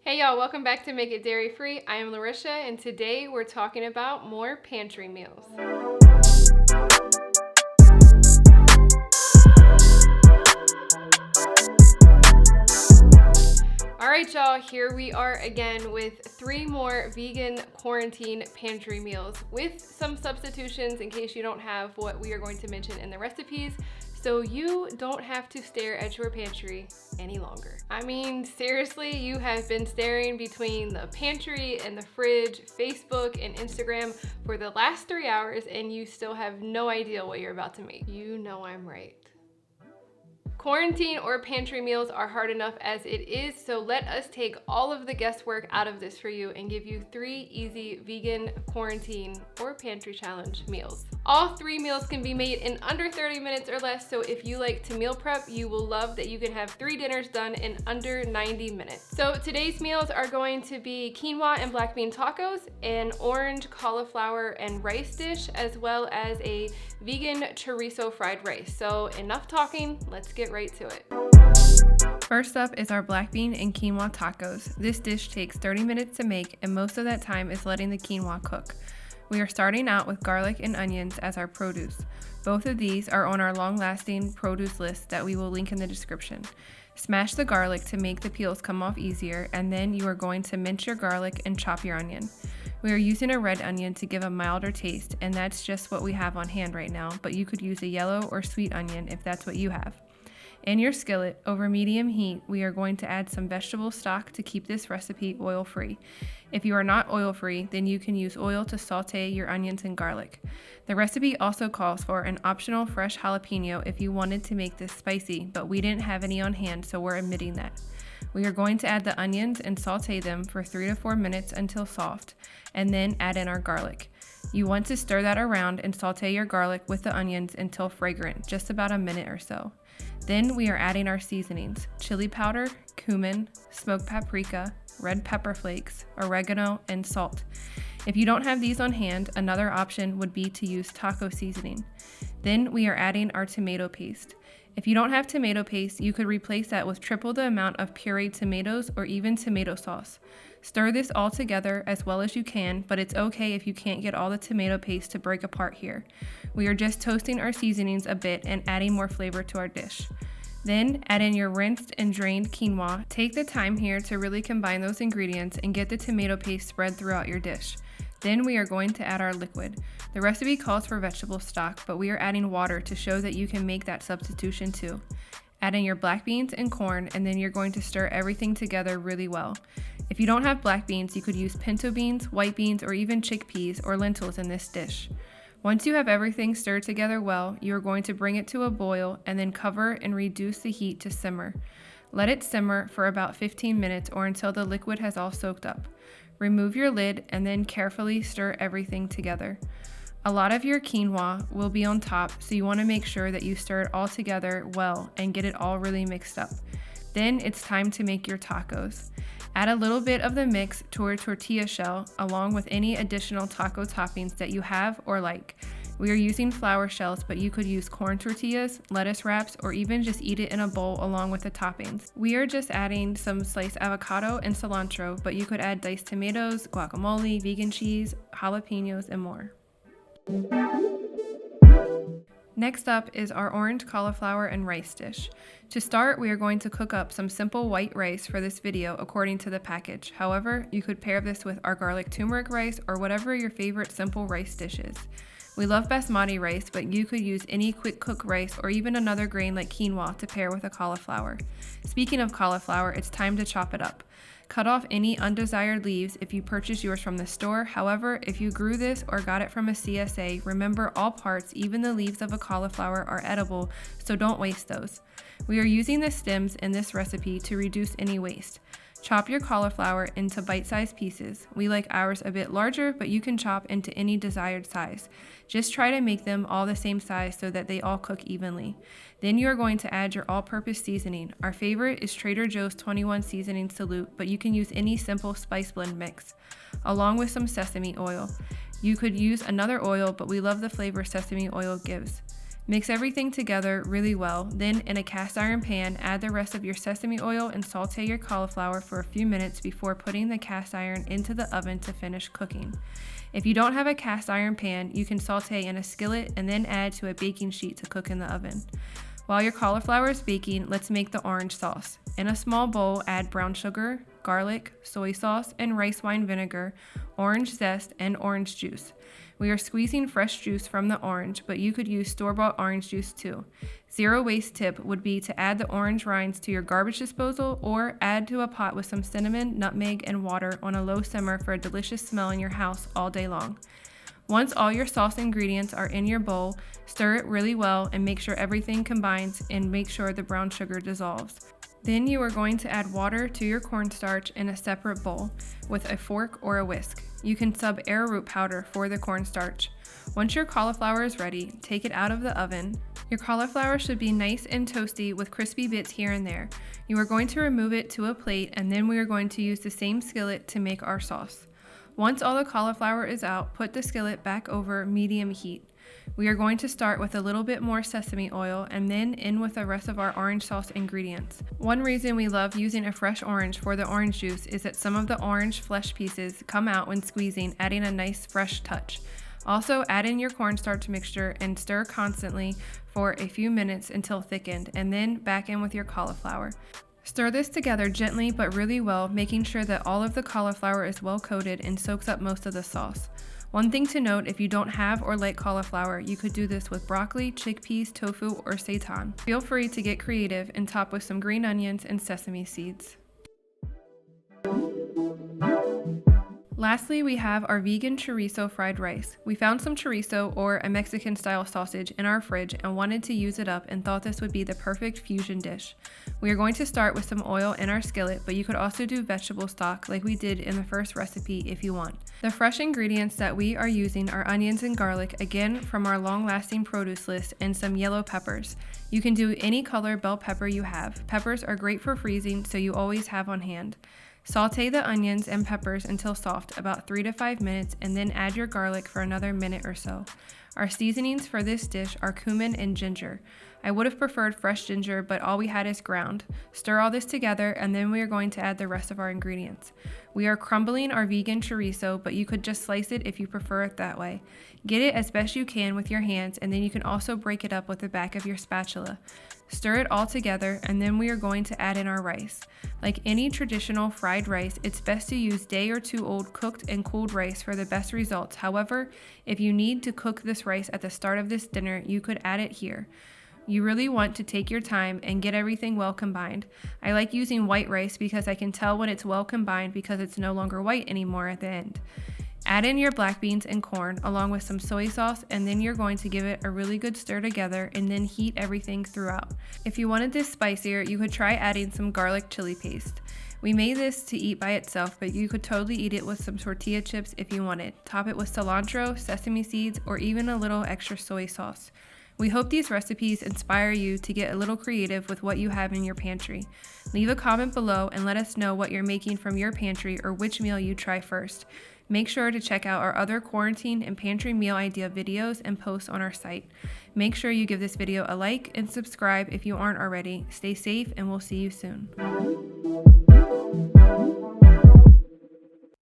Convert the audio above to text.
Hey y'all, welcome back to Make It Dairy Free. I am Larisha, and today we're talking about more pantry meals. Alright y'all, here we are again with 3 more vegan quarantine pantry meals with some substitutions in case you don't have what we are going to mention in the recipes, so you don't have to stare at your pantry any longer. I mean, seriously, you have been staring between the pantry and the fridge, Facebook and Instagram for the last 3 hours and you still have no idea what you're about to make. You know I'm right. Quarantine or pantry meals are hard enough as it is, so let us take all of the guesswork out of this for you and give you 3 easy vegan quarantine or pantry challenge meals. All 3 meals can be made in under 30 minutes or less, so if you like to meal prep, you will love that you can have 3 dinners done in under 90 minutes. So today's meals are going to be quinoa and black bean tacos, an orange cauliflower and rice dish, as well as a vegan chorizo fried rice. So enough talking, let's get right to it. First up is our black bean and quinoa tacos. This dish takes 30 minutes to make, and most of that time is letting the quinoa cook. We are starting out with garlic and onions as our produce. Both of these are on our long-lasting produce list that we will link in the description. Smash the garlic to make the peels come off easier, and then you are going to mince your garlic and chop your onion. We are using a red onion to give a milder taste, and that's just what we have on hand right now, but you could use a yellow or sweet onion if that's what you have. In your skillet, over medium heat, we are going to add some vegetable stock to keep this recipe oil-free. If you are not oil-free, then you can use oil to saute your onions and garlic. The recipe also calls for an optional fresh jalapeno if you wanted to make this spicy, but we didn't have any on hand, so we're omitting that. We are going to add the onions and saute them for 3 to 4 minutes until soft, and then add in our garlic. You want to stir that around and saute your garlic with the onions until fragrant, just about a minute or so. Then we are adding our seasonings: chili powder, cumin, smoked paprika, red pepper flakes, oregano, and salt. If you don't have these on hand, another option would be to use taco seasoning. Then we are adding our tomato paste. If you don't have tomato paste, you could replace that with triple the amount of pureed tomatoes or even tomato sauce. Stir this all together as well as you can, but it's okay if you can't get all the tomato paste to break apart here. We are just toasting our seasonings a bit and adding more flavor to our dish. Then add in your rinsed and drained quinoa. Take the time here to really combine those ingredients and get the tomato paste spread throughout your dish. Then we are going to add our liquid. The recipe calls for vegetable stock, but we are adding water to show that you can make that substitution too. Add in your black beans and corn, and then you're going to stir everything together really well. If you don't have black beans, you could use pinto beans, white beans, or even chickpeas or lentils in this dish. Once you have everything stirred together well, you are going to bring it to a boil and then cover and reduce the heat to simmer. Let it simmer for about 15 minutes or until the liquid has all soaked up. Remove your lid and then carefully stir everything together. A lot of your quinoa will be on top, so you want to make sure that you stir it all together well and get it all really mixed up. Then it's time to make your tacos. Add a little bit of the mix to a tortilla shell along with any additional taco toppings that you have or like. We are using flour shells, but you could use corn tortillas, lettuce wraps, or even just eat it in a bowl along with the toppings. We are just adding some sliced avocado and cilantro, but you could add diced tomatoes, guacamole, vegan cheese, jalapenos, and more. Next up is our orange cauliflower and rice dish. To start, we are going to cook up some simple white rice for this video according to the package. However, you could pair this with our garlic turmeric rice or whatever your favorite simple rice dish is. We love basmati rice, but you could use any quick cook rice or even another grain like quinoa to pair with a cauliflower. Speaking of cauliflower, it's time to chop it up. Cut off any undesired leaves if you purchase yours from the store. However, if you grew this or got it from a CSA, remember all parts, even the leaves of a cauliflower, are edible, so don't waste those. We are using the stems in this recipe to reduce any waste. Chop your cauliflower into bite-sized pieces. We like ours a bit larger, but you can chop into any desired size. Just try to make them all the same size so that they all cook evenly. Then you are going to add your all-purpose seasoning. Our favorite is Trader Joe's 21 Seasoning Salute, but you can use any simple spice blend mix, along with some sesame oil. You could use another oil, but we love the flavor sesame oil gives. Mix everything together really well, then in a cast iron pan, add the rest of your sesame oil and saute your cauliflower for a few minutes before putting the cast iron into the oven to finish cooking. If you don't have a cast iron pan, you can saute in a skillet and then add to a baking sheet to cook in the oven. While your cauliflower is baking, let's make the orange sauce. In a small bowl, add brown sugar, garlic, soy sauce, and rice wine vinegar, orange zest, and orange juice. We are squeezing fresh juice from the orange, but you could use store-bought orange juice too. Zero waste tip would be to add the orange rinds to your garbage disposal or add to a pot with some cinnamon, nutmeg, and water on a low simmer for a delicious smell in your house all day long. Once all your sauce ingredients are in your bowl, stir it really well and make sure everything combines and make sure the brown sugar dissolves. Then you are going to add water to your cornstarch in a separate bowl with a fork or a whisk. You can sub arrowroot powder for the cornstarch. Once your cauliflower is ready, take it out of the oven. Your cauliflower should be nice and toasty with crispy bits here and there. You are going to remove it to a plate and then we are going to use the same skillet to make our sauce. Once all the cauliflower is out, put the skillet back over medium heat. We are going to start with a little bit more sesame oil and then in with the rest of our orange sauce ingredients. One reason we love using a fresh orange for the orange juice is that some of the orange flesh pieces come out when squeezing, adding a nice fresh touch. Also, add in your cornstarch mixture and stir constantly for a few minutes until thickened, and then back in with your cauliflower. Stir this together gently but really well, making sure that all of the cauliflower is well coated and soaks up most of the sauce. One thing to note, if you don't have or like cauliflower, you could do this with broccoli, chickpeas, tofu, or seitan. Feel free to get creative and top with some green onions and sesame seeds. Lastly, we have our vegan chorizo fried rice. We found some chorizo, or a Mexican style sausage, in our fridge and wanted to use it up and thought this would be the perfect fusion dish. We are going to start with some oil in our skillet, but you could also do vegetable stock like we did in the first recipe if you want. The fresh ingredients that we are using are onions and garlic, again from our long-lasting produce list, and some yellow peppers. You can do any color bell pepper you have. Peppers are great for freezing, so you always have on hand. Saute the onions and peppers until soft, about 3 to 5 minutes, and then add your garlic for another minute or so. Our seasonings for this dish are cumin and ginger. I would have preferred fresh ginger, but all we had is ground. Stir all this together, and then we are going to add the rest of our ingredients. We are crumbling our vegan chorizo, but you could just slice it if you prefer it that way. Get it as best you can with your hands, and then you can also break it up with the back of your spatula. Stir it all together, and then we are going to add in our rice. Like any traditional fried rice, it's best to use day or two old cooked and cooled rice for the best results. However, if you need to cook this rice at the start of this dinner, you could add it here. You really want to take your time and get everything well combined. I like using white rice because I can tell when it's well combined because it's no longer white anymore at the end. Add in your black beans and corn along with some soy sauce, and then you're going to give it a really good stir together and then heat everything throughout. If you wanted this spicier, you could try adding some garlic chili paste. We made this to eat by itself, but you could totally eat it with some tortilla chips if you wanted. Top it with cilantro, sesame seeds, or even a little extra soy sauce. We hope these recipes inspire you to get a little creative with what you have in your pantry. Leave a comment below and let us know what you're making from your pantry or which meal you try first. Make sure to check out our other quarantine and pantry meal idea videos and posts on our site. Make sure you give this video a like and subscribe if you aren't already. Stay safe and we'll see you soon.